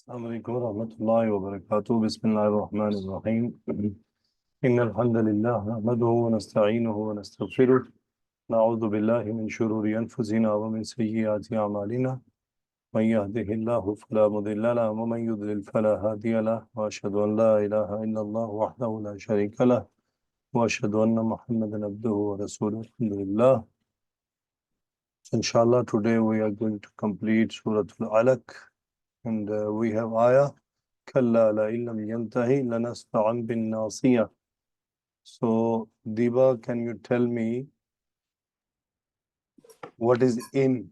السلام عليكم ورحمة الله وبركاته. بسم الله الرحمن الرحيم. إن الحمد لله نحمده ونستعينه ونستغفره. نعوذ بالله من شرور أنفسنا ومن سيئات أعمالنا. من يهده الله فلا مضل له ومن يضلل فلا هادي له. وأشهد أن لا إله إلا الله وحده لا شريك له. وأشهد أن محمدا عبده ورسوله. الحمد لله. Inshallah, today we are going to complete Surah Al-Alaq, and we have ayah كلا لئن لم ينتهي لنسفعا بالناصية. So, Diba, can you tell me what is in?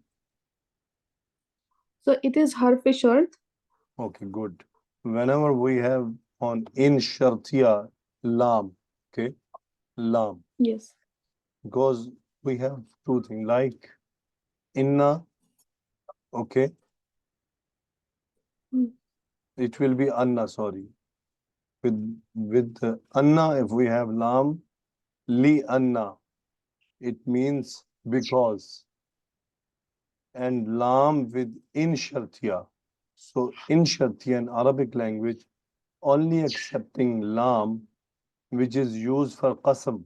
So it is harf shart. Okay, good. Whenever we have on in shartiya, lam, okay, lam, Yes. because we have two things like inna, okay, Mm. it will be anna, sorry. With anna, if we have lam, li anna, it means because. And lam with in shartiya. So in shartiya in Arabic language, only accepting lam, which is used for qasam.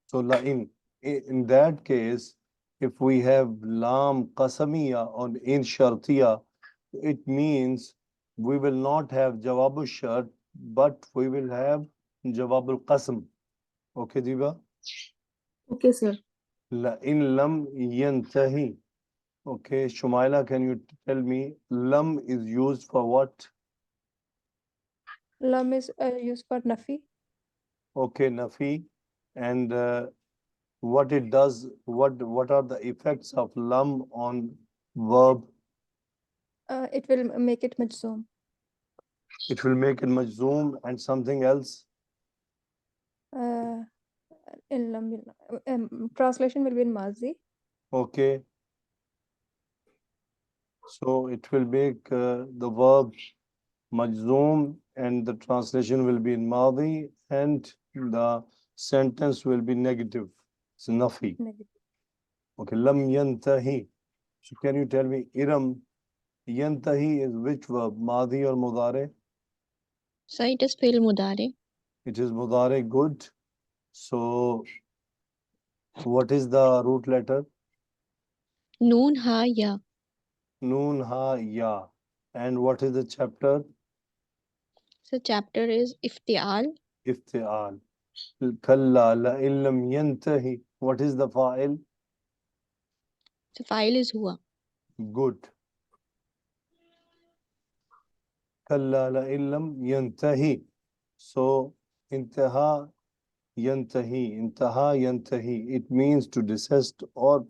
So in that case, if we have lam qasamiya on in shartiya, it means we will not have jawabul shart, but we will have jawabul qasam. Okay, Diba? Okay, sir. La in lam yantahi. Okay, Shumaila, can you tell me lam is used for what? Lam is used for nafi. Okay, nafi. And what it does, what are the effects of lam on verb? It will make it majzoom. It will make it majzoom and something else. Uh, in lam translation will be in mazi. Okay. So it will make the verb majzoom and the translation will be in madi and the sentence will be negative. It's nafi. Negative. Okay, lam yantahi. So can you tell me Iram yantahi is which verb? Madi or mudare? So it is fi'l mudari. It is mudare, good. So what is the root letter? Noon ha ya. Noon ha ya. And what is the chapter? So chapter is iftial. Iftial. Kalla la illam yantahi. What is the fa'il? So file is huwa. Good. Kalla la illam yantahi. So intaha yantahi. Intaha yantahi. It means to desist or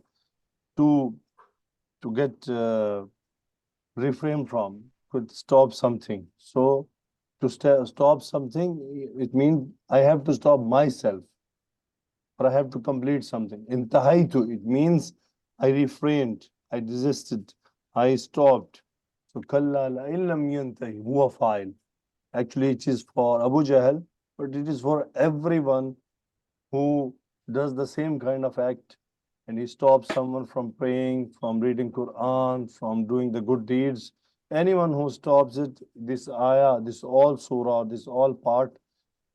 to get refrain from, could stop something. So to stop something, it means I have to stop myself or I have to complete something. Intahaitu, it means I refrained, I desisted, I stopped. So kalla la illam yantahi huwa fa'il. Actually, it is for Abu Jahl, but it is for everyone who does the same kind of act and he stops someone from praying, from reading Quran, from doing the good deeds. Anyone who stops it, this ayah, this all surah, this all part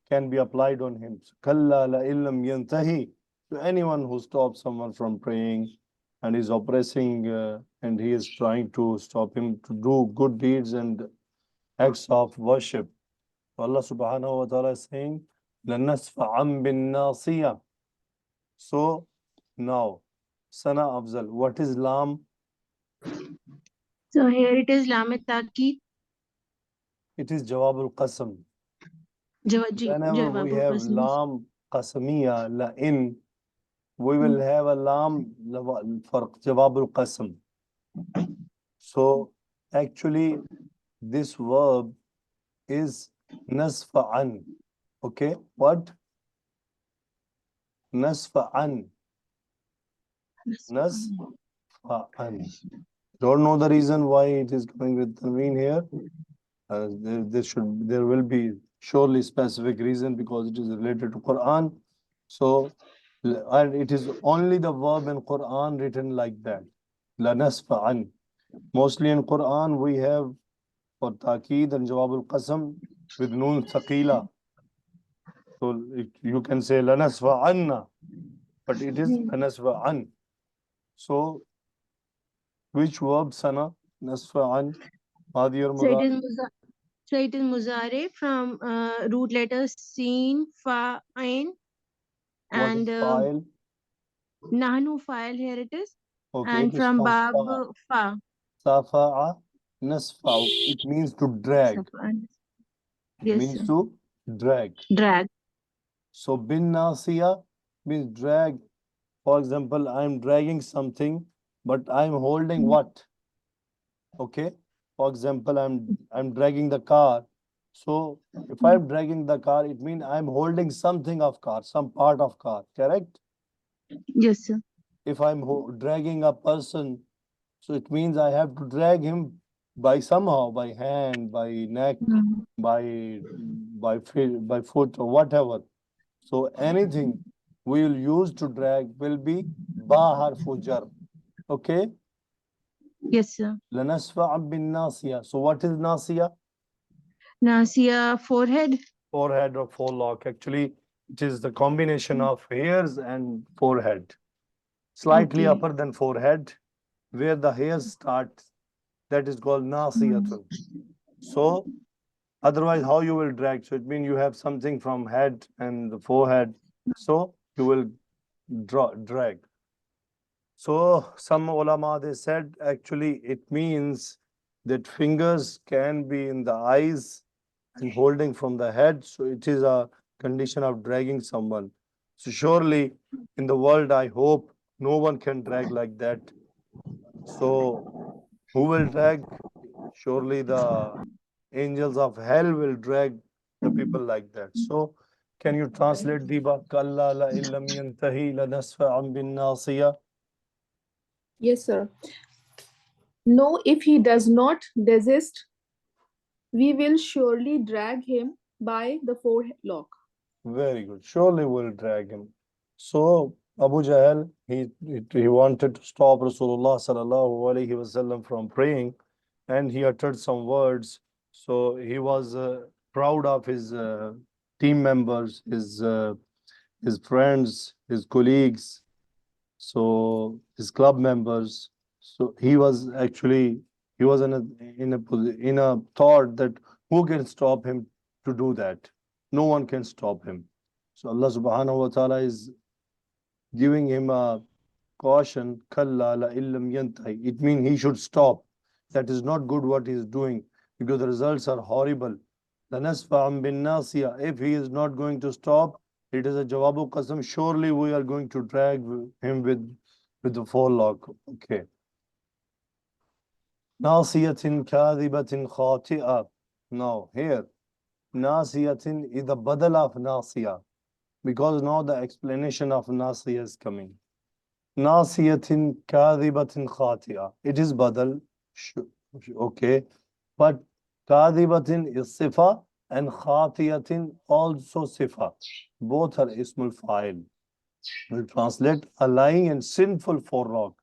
can be applied on him. Kalla la illam yantahi. To anyone who stops someone from praying and is oppressing and he is trying to stop him to do good deeds and acts of worship. Allah subhanahu wa ta'ala is saying, لَنَسْفَعًا بِالنَّاصِيَةِ. So now, Sana Afzal, what is lam? So here it is lam ta'kid. It is Jawabul Qasam. Whenever we Jawabul have qasam. lam qasamiya, la in, we will have a lam for Jawabul Qasam. So actually, this verb is nasfa'an. Okay, what? Nasfa'an. Nasfa'an. Don't know the reason why it is coming with tanween here. There will be surely specific reason because it is related to Quran. So, and it is only the verb in Quran written like that. La nasfa'an. Mostly in Quran we have for Taqeed and Jawab al-Qasam with Noon Thaqila. So you can say Lanasfa Anna, but it is Lanasfa An. So which verb, Sana? Nasfa An, Madi or So it Mudari? is so it is muzare from root letters Sin, Fa, Ain, What is and file? Nahnu file here it is, Okay, and it is from from Bab Fa. Fa. Safa'a Nasfa. It means to drag. It Yes, means sir. to drag. Drag. So bin nasiya means drag. For example, I'm dragging something, but I'm holding what? Okay. For example, I'm dragging the car. So if I'm dragging the car, it means I'm holding something of car, some part of car. Correct? Yes, sir. If I'm dragging a person, so it means I have to drag him by somehow, by hand, by neck, by foot or whatever. So anything we will use to drag will be bahar fujar. Okay? Yes, sir. Lanasfa bin nasiya. So what is nasiya? Nasia forehead. Forehead or forelock. Actually, it is the combination of hairs and forehead. Slightly Okay. upper than forehead, where the hairs start. That is called nasiyatun. So otherwise, how you will drag? So it means you have something from head and the forehead. So you will drag. So some ulama, they said actually it means that fingers can be in the eyes and holding from the head. So it is a condition of dragging someone. So surely in the world, I hope no one can drag like that. So who will drag? Surely the angels of hell will drag the people like that. So can you translate Diba? Kalla la illam yantahi la nasfa'an bin nasiya. Yes, sir. No, if he does not desist, we will surely drag him by the forelock. Very good. Surely we'll drag him. So Abu Jahl, he wanted to stop Rasulullah sallallahu alaihi wasallam from praying, and he uttered some words. So he was proud of his team members, his friends, his colleagues, so his club members. So he was actually he was in a thought that who can stop him to do that? No one can stop him. So Allah subhanahu wa ta'ala is giving him a caution, kalla la illam yantahi. It means he should stop. That is not good what he is doing because the results are horrible. Lanasfa'am bin nasiya. If he is not going to stop, it is a jawabu qasam. Surely we are going to drag him with the forelock. Okay. Nasiyatin kadhibatin khati'a. Now here, nasiyatin is the badal of nasiya because now the explanation of nasiya is coming. Nasiyatin kadhibatin khati'a. It is badal. Okay. But kadhibatin is sifa and khatiyatin also sifa. Both are ismul fa'il. Will translate a lying and sinful forelock.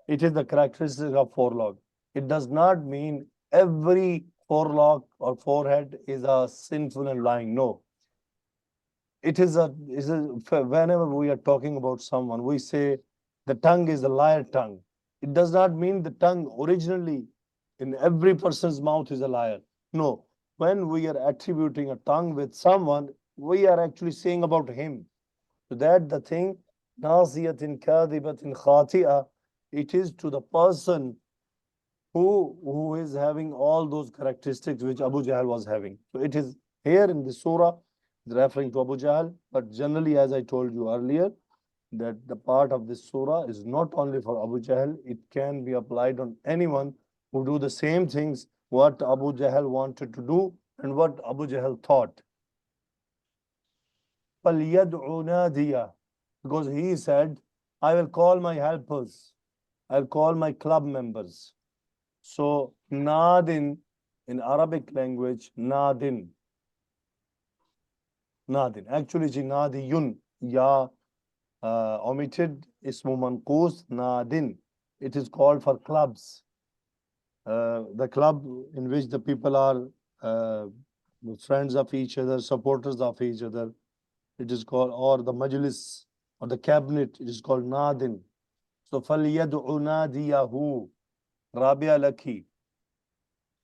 It is the characteristic of forelock. It does not mean every forelock or forehead is a sinful and lying. No. It is whenever we are talking about someone, we say the tongue is a liar tongue. It does not mean the tongue originally in every person's mouth is a liar. No. When we are attributing a tongue with someone, we are actually saying about him. So that the thing, nasiyatin kadhibatin khati'a, it is to the person who is having all those characteristics which Abu Jahl was having. So it is here in the surah referring to Abu Jahl, but generally, as I told you earlier, that the part of this surah is not only for Abu Jahl, it can be applied on anyone who do the same things what Abu Jahl wanted to do and what Abu Jahl thought. فَلْيَدْعُ نَادِيَهُ, because he said, I will call my helpers, I'll call my club members. So nadin in Arabic language, nadin. Nadin. Actually, nadiyun, ya omitted ismu manqus, nadin. It is called for clubs. the club in which the people are uh, friends of each other, supporters of each other. It is called, or the majlis or the cabinet, it is called nadin. So فَلْيَدْعُ نَادِيَهُ. Rabia Laki.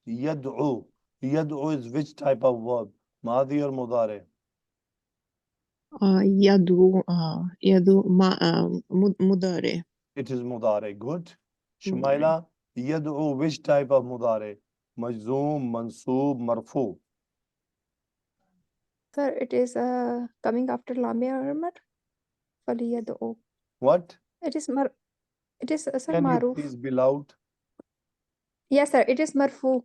Yad'u. Yad'u is which type of verb? Madi or Mudare? مضارع. It is Mudare. Good. Shumaila, Yad'u, which type of Mudare? Majzoom, Mansoob, Marfu. Sir, it is coming after Lamia Armar. فليدعو. What? It is sir Can you maruf. please be loud? Yes, sir. It is marfu.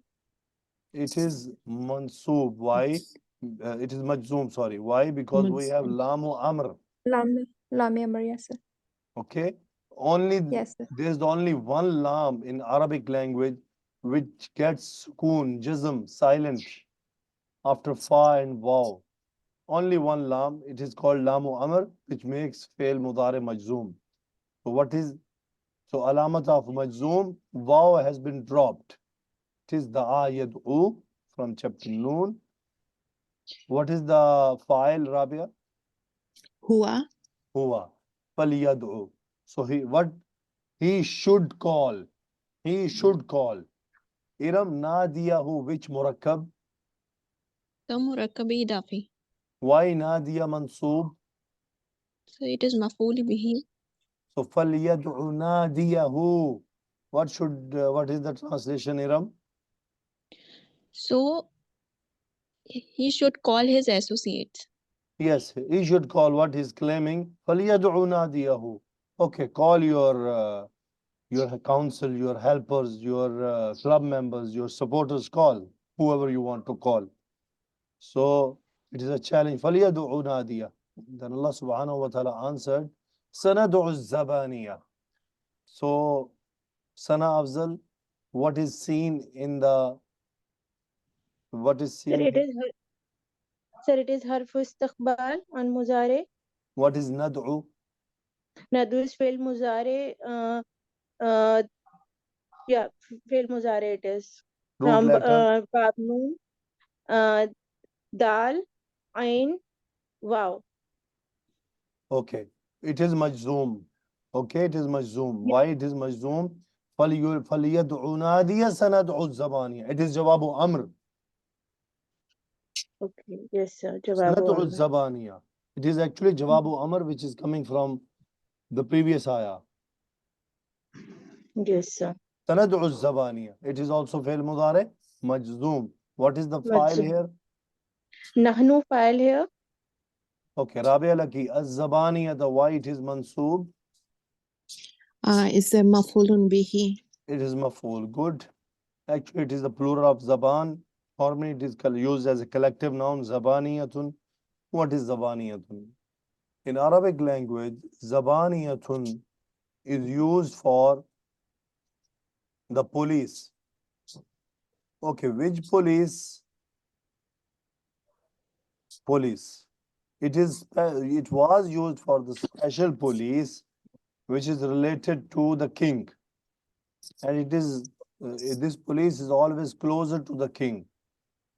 It is Mansoob. Why? It is Majzoom, sorry. Why? Because we have Lamu Amr. Lamia Amr. Yes, sir. Okay. Only Yes, sir. there's only one lam in Arabic language which gets sukoon, jism, silent after fa and waw. Only one lam. It is called lamu amr, which makes fail mudare majzoom. So what is alamat of majzoom? Waw has been dropped. It is the ayadu from chapter Noon. What is the file, Rabia? هو Huwa. Faliyadu. So he should call. He should call. Iram nadiyahu, which murakkab? The murakkab idafi. Why nadiya mansoob? So it is maf'ul bihi. So falyad'u nadiyahu. What is the translation, Iram? So he should call his associates. Yes, he should call what he's claiming. Falyad'u nadiyahu. Okay, call your council, your helpers, your club members, your supporters, call whoever you want to call. So it is a challenge. فَلْيَدُعُ نَادِيَ. Then Allah subhanahu wa ta'ala answered, سَنَدُعُ الزَّبَانِيَ. So, Sana Afzal, what is seen in the, what is Sir, seen, it is harfu istiqbal on muzare. what is nad'u? Nadu is fail muzare. Yeah, fail muzare it is. Root From letter? Bab Noon, Dal, Ain, Wow. Okay. It is majzoom. Okay, it is majzoom. Why it is majzoom? فَلْيَدْعُ نَادِيَ سَنَدْعُ الزَّبَانِيَ. It is jawabu amr. Okay, yes, sir. سَنَدْعُ Jawabu Amr. الزَّبَانِيَ. It is actually jawabu amr, which is coming from the previous ayah. Yes, sir. سَنَدْعُ الزَّبَانِيَ. It is also fail mudare, majzoom. What is the file Majzoom. here? Nahnu file here. Okay, Rabia Laki, az-zabaniya, the why it is mansoob? is مفعول به. It is maf'ul. Good. Actually, it is the plural of zaban. Normally, it is used as a collective noun, zabaniyatun. What is zabaniyatun? In Arabic language, zabaniyatun is used for the police. Okay, which police? Police. It was used for the special police, which is related to the king. And it is, this police is always closer to the king.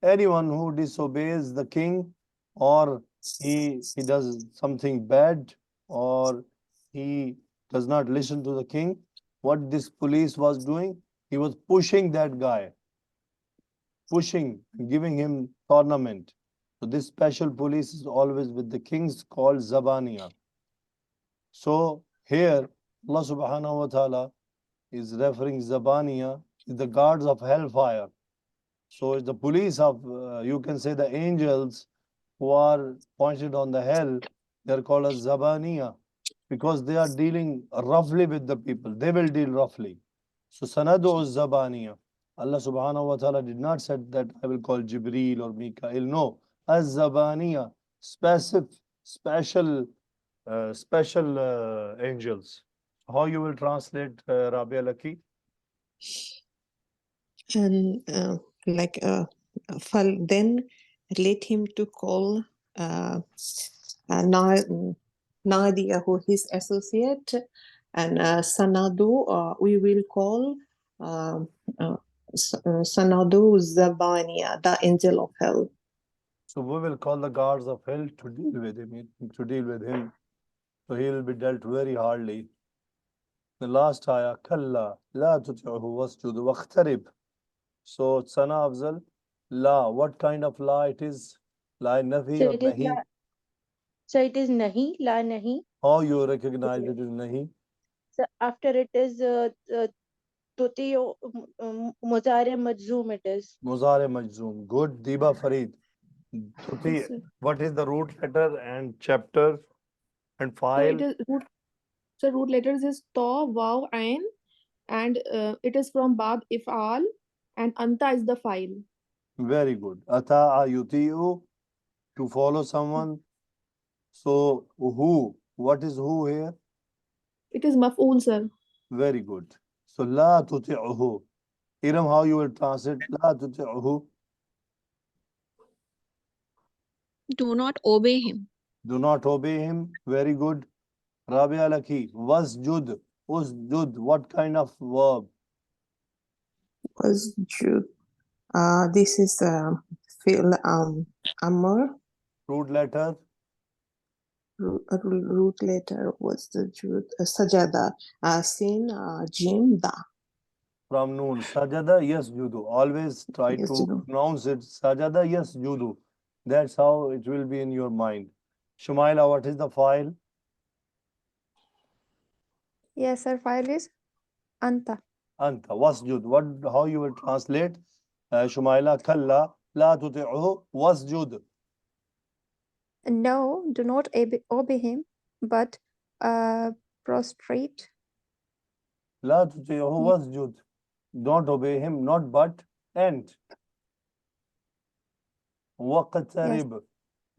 Anyone who disobeys the king, or he does something bad, or he does not listen to the king, what this police was doing, he was pushing that guy, giving him tournament. So this special police is always with the kings, called Zabaniya. So here Allah subhanahu wa ta'ala is referring Zabaniya is the guards of hellfire. So it's the police of, you can say, the angels who are pointed on the hell. They're called as Zabaniya because they are dealing roughly with the people. They will deal roughly. So Sanadu Zabaniya. Allah subhanahu wa ta'ala did not say that I will call Jibreel or Mikael. No. Az-Zabaniya. Special angels. How you will translate, Rabia Laki? And like then let him to call Nadia, who his associate, and Sanadu, we will call Sanadu Zabania, the angel of hell. So we will call the guards of hell to deal with him, So he will be dealt very hardly. The last ayah, Kalla, la tuti'uhu wasjud waqtarib. So Sana Afzal, la, what kind of la it is? La nafi So or it is nahi? nahi, la nahi. How you recognize it is nahi? So after it is tuti muzare majzoom it is. Muzare Majzoom. Good. Diba Farid. Tuti, Yes, sir. what is the root letter and chapter and So file? it is root. So root letters is ta, waw, ain, and it is from bab ifal, and anta is the file. Very good. Ata ayuti'u, to follow someone. So who? What is who here? It is maf'ul, sir. Very good. So la tuti'uhu. Iram, how you will translate la tuti'uhu? Do not obey him. Do not obey him. Very good. Rabia Laki, wasjud. Usjud. What kind of verb? Was Jude. This is fi'l amr. Root letter. Root letter was the Jude. Sajada. Sin, Jim, Da. From noon. Sajada, yes, judu. Always try Yes, to Judu. pronounce it. Sajada, yes, judu. That's how it will be in your mind. Shumaila, what is the file? Yes, sir. File is anta. Anta. Wasjud. What? How you will translate? Shumaila, kalla, la tuti'uhu, wasjud. No, do not obey him, but prostrate. La tuti'uhu, Yeah. wasjud. Don't obey him, not but, and. Waqtarib.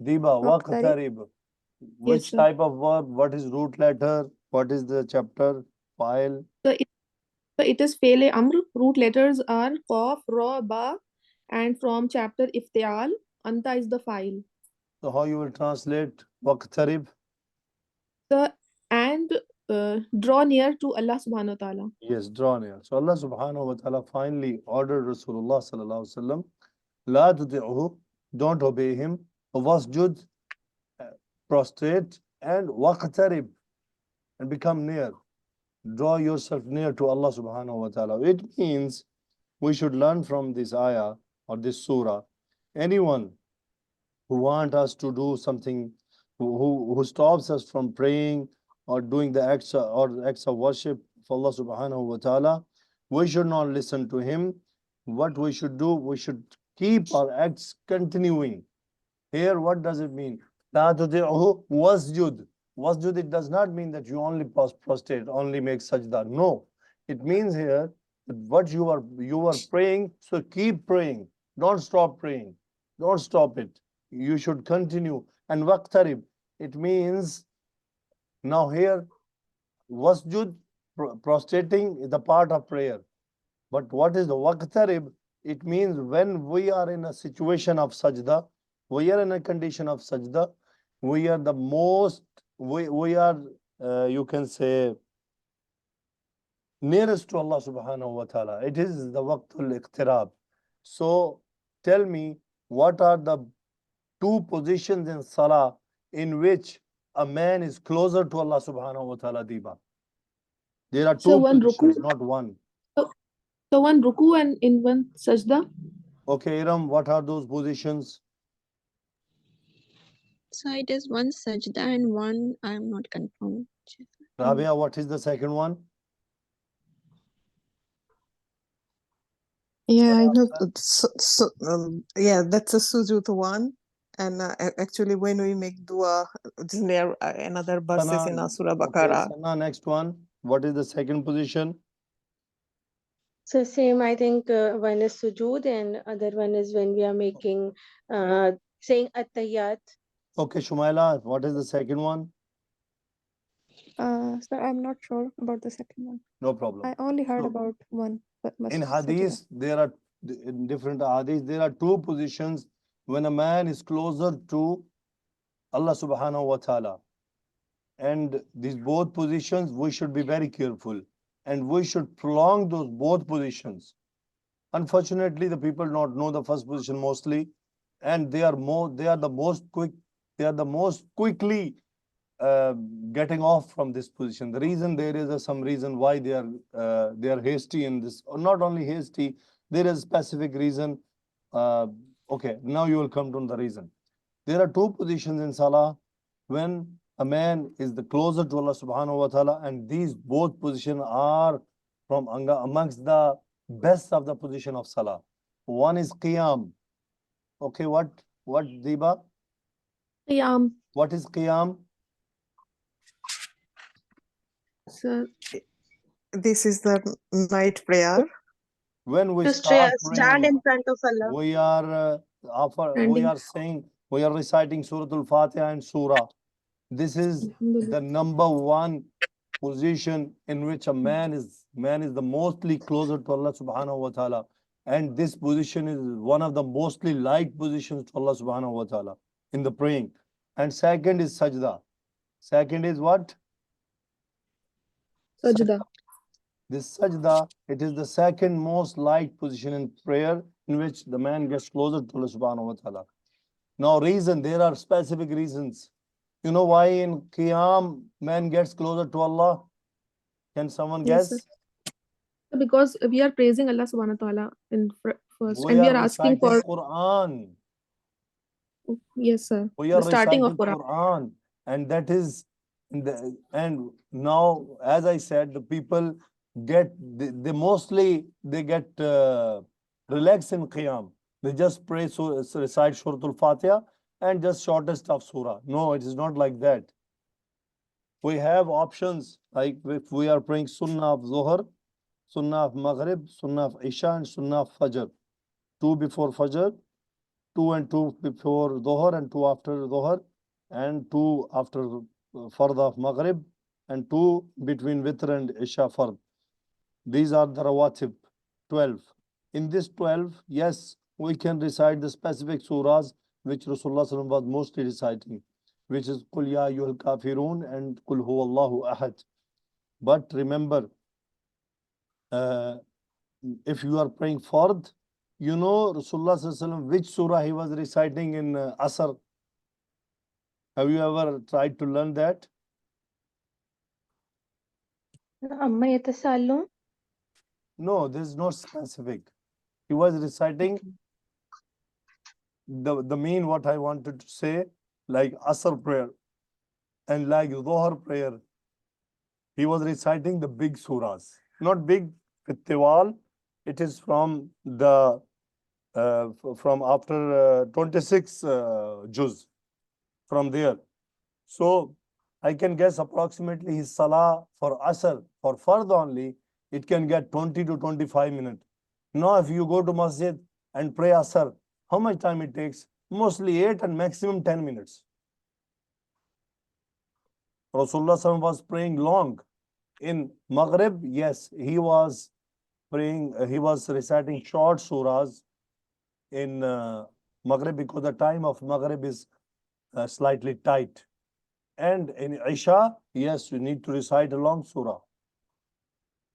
Diba, Waqtarib. waqtarib. Yes, Which sir. type of verb? What is root letter? What is the chapter? File? So it is fele amr. Root letters are qaf, ra, ba, and from chapter iftial, anta is the file. So how you will translate waqtarib? So and draw near to Allah subhanahu wa ta'ala. Yes, draw near. So Allah subhanahu wa ta'ala finally ordered Rasulullah sallallahu alaihi wasallam, la tuti'uhu, don't obey him, wasjud, prostrate, and waqtarib, and become near. Draw yourself near to Allah subhanahu wa ta'ala. It means we should learn from this ayah or this surah. Anyone who want us to do something, who stops us from praying or doing the acts of worship for Allah subhanahu wa ta'ala, we should not listen to him. What we should do, we should keep our acts continuing. Here, what does it mean? La tuti'uhu wasjud. Wasjud, it does not mean that you only prostrate, only make sajda. No. It means here that what you are praying, so keep praying. Don't stop praying. Don't stop it. You should continue. And waqtarib, it means now here wasjud, prostrating is the part of prayer. But what is the waqtarib? It means when we are in a situation of sajda, we are in a condition of sajda, we are the most, we are, you can say, nearest to Allah subhanahu wa ta'ala. It is the waqtul iqtirab. So tell me, what are the two positions in salah in which a man is closer to Allah subhanahu wa ta'ala, Diba? There are So two one ruku, positions, not one. so one ruku and in one sajda. Okay, Iram, what are those positions? So it is one sajda and one, I am not confirmed. Rabia, what is the second one? Yeah, I know. After- Yeah, that's a sujud one. And actually, when we make dua, there are another verses in Sana, Surah okay, Baqarah. Sana, next one. What is the second position? So same, I think one is sujood and other one is when we are making saying at-tahiyyat. Okay, Shumaila, what is the second one? Sir, I'm not sure about the second one. No problem. I only heard So, about one, but in sajda. hadith, there are in different hadiths, there are two positions when a man is closer to Allah subhanahu wa ta'ala. And these both positions, we should be very careful. And we should prolong those both positions. Unfortunately, the people not know the first position mostly, and they are the most quickly getting off from this position. The reason, there is some reason why they are hasty in this, or not only hasty, there is a specific reason. Okay, now you will come to the reason. There are two positions in Salah when a man is the closer to Allah subhanahu wa ta'ala, and these both positions are from amongst the best of the position of Salah. One is Qiyam. Okay, what Diba? Qiyam. What is Qiyam? Sir, This is the night prayer. When we To start stand praying, in front of Allah. we are reciting Surah Al-Fatiha and Surah. This is the number one position in which a man is the mostly closer to Allah subhanahu wa ta'ala. And this position is one of the mostly liked positions to Allah subhanahu wa ta'ala in the praying. And second is sajda. Second is what? Sajda. This sajda, it is the second most liked position in prayer in which the man gets closer to Allah subhanahu wa ta'ala. Now reason, there are specific reasons. You know why in Qiyam man gets closer to Allah? Can someone Yes, guess? sir. Because we are praising Allah subhanahu wa ta'ala in first, We and we are are asking reciting for, Quran. yes, sir, We the are starting of reciting Quran. Quran. And that is, and now, as I said, the people get, they mostly, they get relaxed in Qiyam. They just pray, so recite Surah Al-Fatiha and just shortest of Surah. No, it is not like that. We have options, like if we are praying Sunnah of Zuhr, Sunnah of Maghrib, Sunnah of Isha, and Sunnah of Fajr. 2 before Fajr, 2 and 2 before Dhuhr, and 2 after Dhuhr, and 2 after Fard of Maghrib, and 2 between Witr and Isha Fard. These are the Rawatib, 12. In this 12, yes, we can recite the specific surahs which Rasulullah SAW was mostly reciting, which is Qul Ya Ayyuhal Kafirun and Qul Huwallahu Ahad. But remember, if you are praying Fard, you know Rasulullah SAW, which surah he was reciting in Asr? Have you ever tried to learn that? Amma yatasallun. No, this is not specific. He was reciting the mean, what I wanted to say, like Asr prayer and like Dhuhr prayer. He was reciting the big surahs, not big Tiwal. It is from the from after 26 juz, from there. So I can guess approximately his salah for Asr, for Fard only, it can get 20 to 25 minutes. Now if you go to masjid and pray Asr, how much time it takes? Mostly 8 and maximum 10 minutes. Rasulullah SAW was praying long. In Maghrib, yes, he was praying, he was reciting short surahs in Maghrib, because the time of Maghrib is slightly tight. And in Isha, yes, you need to recite a long surah.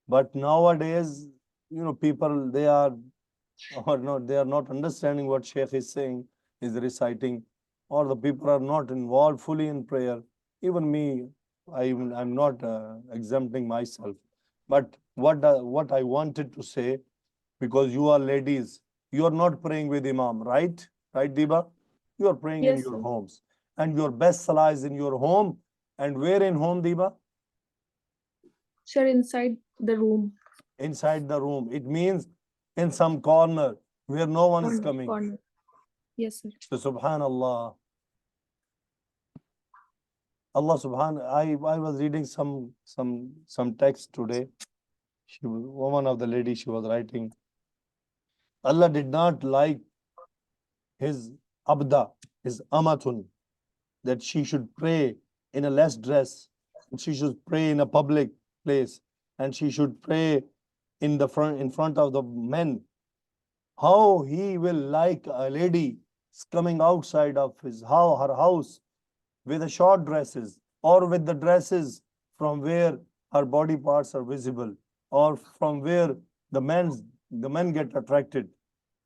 But nowadays, people, they are not understanding what Sheikh is saying, is reciting, or the people are not involved fully in prayer. Even me, I'm not exempting myself. But what I wanted to say, because you are ladies, you are not praying with Imam, right? Right, Diba? You are praying in Yes, your sir. homes. And your best salah is in your home. And where in home, Diba? Sir, inside the room. Inside the room. It means in some corner where no one is coming. Corner. Yes, sir. So subhanallah. Allah subhanallah. I was reading some text today. One of the ladies, she was writing, Allah did not like his abda, his amatun, that she should pray in a less dress, and she should pray in a public place, and she should pray in front of the men. How he will like a lady coming outside of her house with the short dresses, or with the dresses from where her body parts are visible, or from where the men's the men get attracted.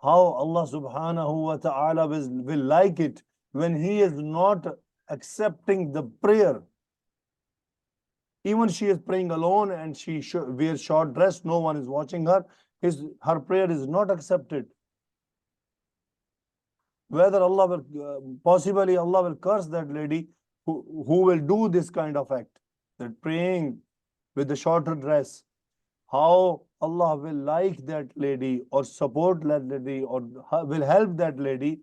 How Allah subhanahu wa ta'ala will like it when he is not accepting the prayer. Even she is praying alone and she wears short dress, no one is watching her, her prayer is not accepted. Whether Allah will, possibly Allah will curse that lady who will do this kind of act, that praying with the shorter dress. How Allah will like that lady or support that lady or will help that lady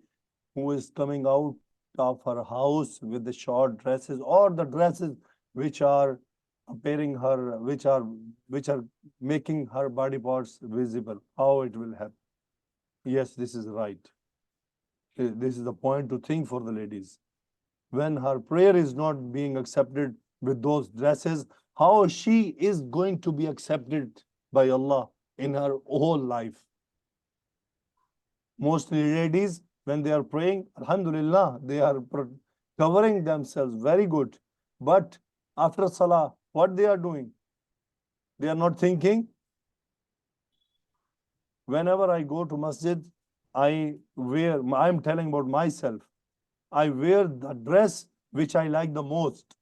who is coming out of her house with the short dresses or the dresses which are appearing her, which are making her body parts visible. How it will help? Yes, this is right. This is the point to think for the ladies. When her prayer is not being accepted with those dresses, how she is going to be accepted by Allah in her whole life? Mostly ladies, when they are praying, alhamdulillah, they are covering themselves very good. But after salah, what they are doing? They are not thinking. Whenever I go to masjid, I'm telling about myself, I wear the dress which I like the most,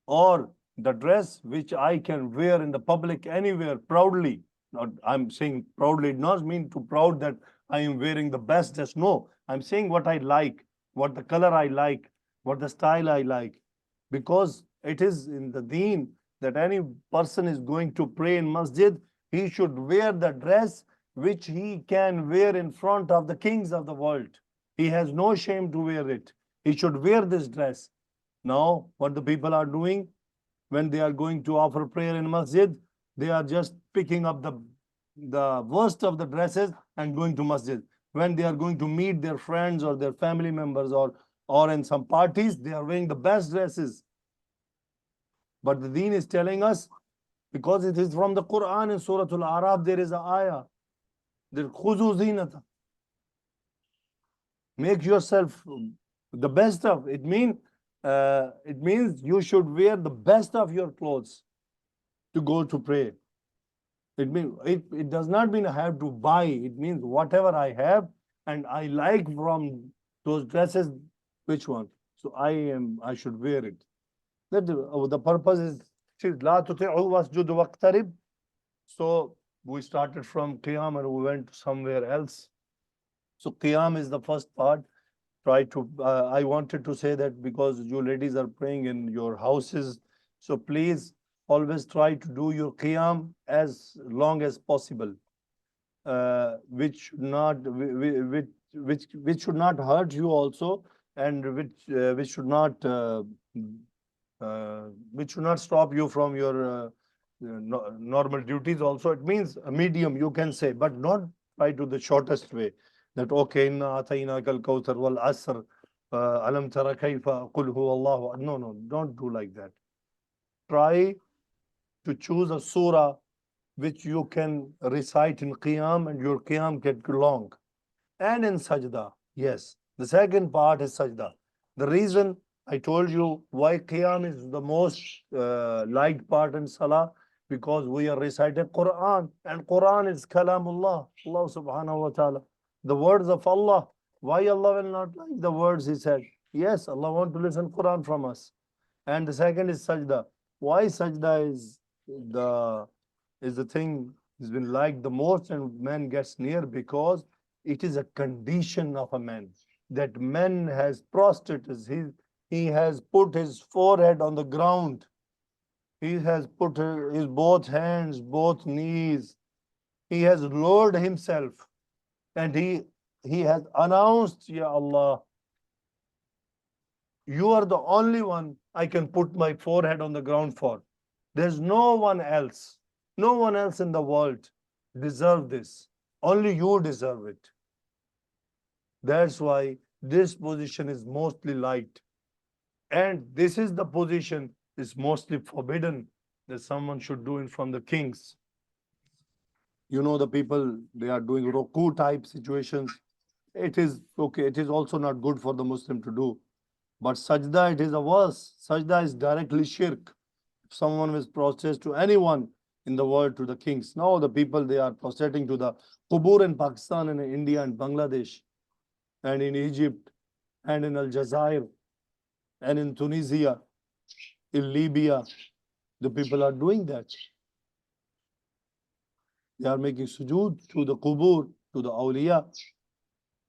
or the dress which I can wear in the public anywhere proudly. Not, I'm saying proudly, it does not mean to proud that I am wearing the best dress. No, I'm saying what I like, what the color I like, what the style I like. Because it is in the deen that any person is going to pray in masjid, he should wear the dress which he can wear in front of the kings of the world. He has no shame to wear it. He should wear this dress. Now, what the people are doing when they are going to offer prayer in masjid, they are just picking up the worst of the dresses and going to masjid. When they are going to meet their friends or their family members or in some parties, they are wearing the best dresses. But the deen is telling us, because it is from the Quran in Surah Al-Arab, there is an ayah. There khuzu zinata. Make yourself the best of. It means you should wear the best of your clothes to go to pray. It does not mean I have to buy. It means whatever I have and I like from those dresses, which one? So I should wear it. That the purpose is la tuti'u wasjud waqtarib. So we started from Qiyam and we went somewhere else. So Qiyam is the first part. I wanted to say that because you ladies are praying in your houses, so please always try to do your Qiyam as long as possible, which should not hurt you also, and which should not stop you from your normal duties also. It means a medium, you can say, but not try to the shortest way. That okay, inna atainaka al-kawthar wal asr, alam tara kayfa qul huwa Allahu. No, don't do like that. Try to choose a surah which you can recite in Qiyam and your Qiyam get long. And in Sajda, yes. The second part is Sajda. The reason I told you why Qiyam is the most liked part in Salah, because we are reciting Quran, and Quran is Kalamullah, Allah subhanahu wa ta'ala, the words of Allah. Why Allah will not like the words he said? Yes, Allah want to listen Quran from us. And the second is Sajda. Why Sajda is the thing has been liked the most and man gets near? Because it is a condition of a man. That man has prostrated, he has put his forehead on the ground. He has put his both hands, both knees. He has lowered himself and he has announced, Ya Allah, you are the only one I can put my forehead on the ground for. There's no one else in the world deserve this. Only you deserve it. That's why this position is mostly liked. And this is the position is mostly forbidden that someone should do it from the kings. You know, the people, they are doing Roku type situations. It is okay. It is also not good for the Muslim to do. But Sajda, it is a worse. Sajda is directly shirk. If someone is prostrate to anyone, in the world to the kings. Now the people, they are prostrating to the qubur in Pakistan and in India and Bangladesh and in Egypt and in Aljazair and in Tunisia, in Libya. The people are doing that. They are making sujood to the qubur, to the awliya.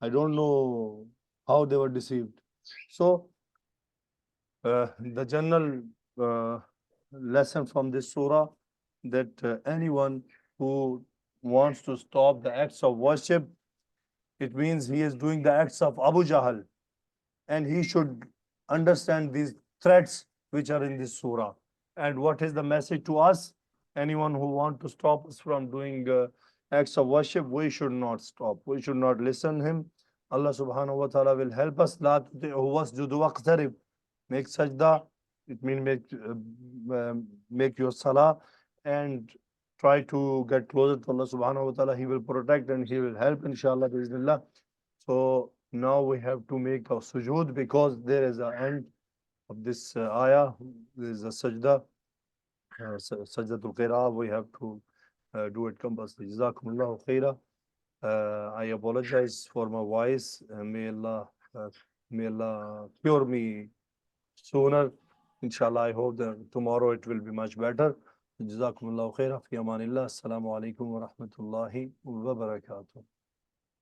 I don't know how they were deceived. So the general lesson from this surah, that anyone who wants to stop the acts of worship, it means he is doing the acts of Abu Jahl, and he should understand these threats which are in this surah. And what is the message to us? Anyone who want to stop us from doing acts of worship, we should not stop. We should not listen him. Allah subhanahu wa ta'ala will help us. La tuti'hu wasjudu waqtarib. Make sajda. It means make your salah and try to get closer to Allah subhanahu wa ta'ala. He will protect and he will help, inshallah, bismillah. So now we have to make a sujood because there is an end of this ayah. There is a sajda, sajdatul qira. We have to do it compulsory. Jazakumullahu khaira. I apologize for my voice. May Allah cure me sooner. Inshallah, I hope that tomorrow it will be much better. Jazakumullahu khaira. Fi amanillah. Assalamu alaikum wa rahmatullahi wa barakatuh.